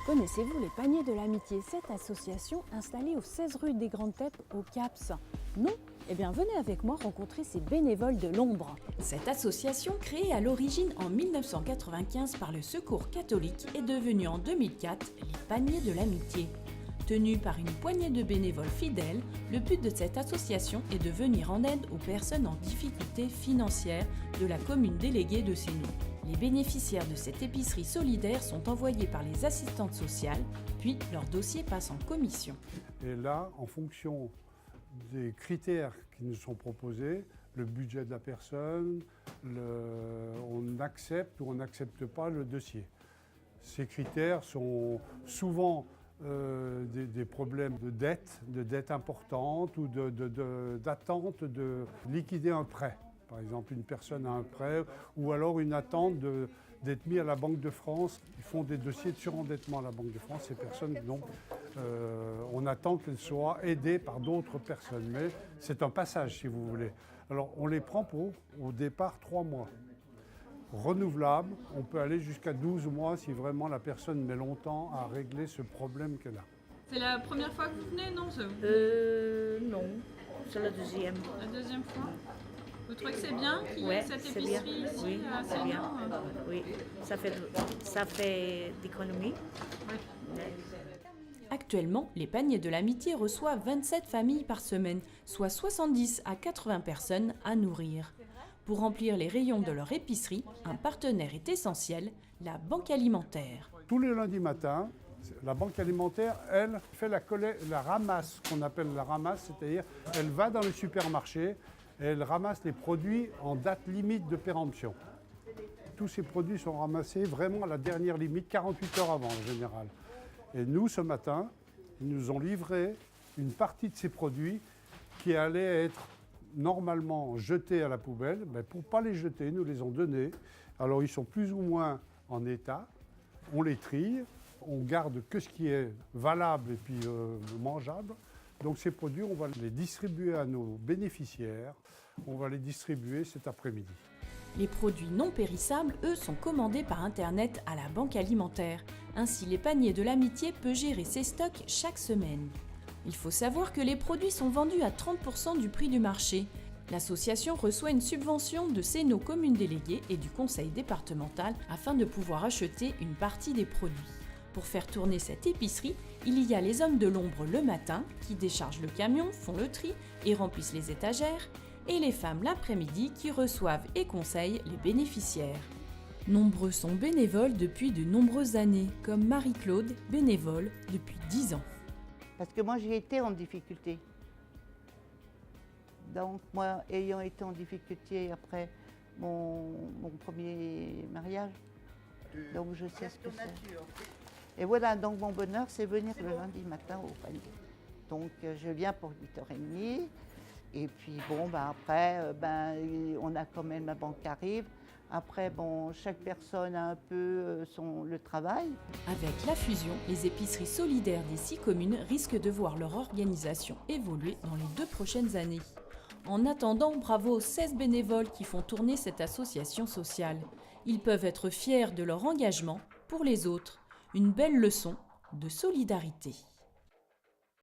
Connaissez-vous les Paniers de l'Amitié, cette association installée aux 16 rue des Grandes Teppes au CAPS? Non? Eh bien venez avec moi rencontrer ces bénévoles de l'ombre. Cette association, créée à l'origine en 1995 par le Secours catholique, est devenue en 2004 les Paniers de l'Amitié. Tenue par une poignée de bénévoles fidèles, le but de cette association est de venir en aide aux personnes en difficulté financière de la commune déléguée de Sénou. Les bénéficiaires de cette épicerie solidaire sont envoyés par les assistantes sociales, puis leur dossier passe en commission. Et là, en fonction des critères qui nous sont proposés, le budget de la personne, on accepte ou on n'accepte pas le dossier. Ces critères sont souvent des problèmes de dette importante ou d'attente de liquider un prêt. Par exemple, une personne a un prêt ou alors une attente d'être mis à la Banque de France. Ils font des dossiers de surendettement à la Banque de France. Ces personnes, donc, on attend qu'elles soient aidées par d'autres personnes. Mais c'est un passage, si vous voulez. Alors, on les prend pour, au départ, 3 mois. Renouvelable, on peut aller jusqu'à 12 mois si vraiment la personne met longtemps à régler ce problème qu'elle a. C'est la première fois que vous venez, non? Non, c'est la deuxième. La deuxième fois? Vous trouvez que c'est bien qu'il y ait cette c'est épicerie bien. ici Oui, à c'est Sénou? bien. Oui, ça fait d'économie. Ouais. Actuellement, les Paniers de l'Amitié reçoivent 27 familles par semaine, soit 70 à 80 personnes à nourrir. Pour remplir les rayons de leur épicerie, un partenaire est essentiel, la Banque alimentaire. Tous les lundis matins, la Banque alimentaire, elle, fait la ramasse, qu'on appelle la ramasse, c'est-à-dire elle va dans les supermarchés et elle ramasse les produits en date limite de péremption. Tous ces produits sont ramassés vraiment à la dernière limite, 48 heures avant en général. Et nous, ce matin, ils nous ont livré une partie de ces produits qui allaient être normalement jetés à la poubelle. Mais pour ne pas les jeter, nous les ont donnés. Alors ils sont plus ou moins en état. On les trie, on garde que ce qui est valable et puis mangeable. Donc ces produits, on va les distribuer à nos bénéficiaires. On va les distribuer cet après-midi. Les produits non périssables, eux, sont commandés par Internet à la Banque alimentaire. Ainsi, les Paniers de l'Amitié peuvent gérer ses stocks chaque semaine. Il faut savoir que les produits sont vendus à 30% du prix du marché. L'association reçoit une subvention de Sénou Communes Déléguées et du conseil départemental afin de pouvoir acheter une partie des produits. Pour faire tourner cette épicerie, il y a les hommes de l'ombre le matin qui déchargent le camion, font le tri et remplissent les étagères, et les femmes l'après-midi qui reçoivent et conseillent les bénéficiaires. Nombreux sont bénévoles depuis de nombreuses années, comme Marie-Claude, bénévole depuis 10 ans. Parce que moi, j'ai été en difficulté. Donc, moi, ayant été en difficulté après mon premier mariage, donc je sais ce que c'est. Et voilà, donc mon bonheur, c'est venir le lundi matin au panier. Donc, je viens pour 8h30. Et puis, bon, après, on a quand même la banque qui arrive. Après, bon, chaque personne a un peu le travail. Avec la fusion, les épiceries solidaires des 6 communes risquent de voir leur organisation évoluer dans les 2 prochaines années. En attendant, bravo aux 16 bénévoles qui font tourner cette association sociale. Ils peuvent être fiers de leur engagement pour les autres. Une belle leçon de solidarité.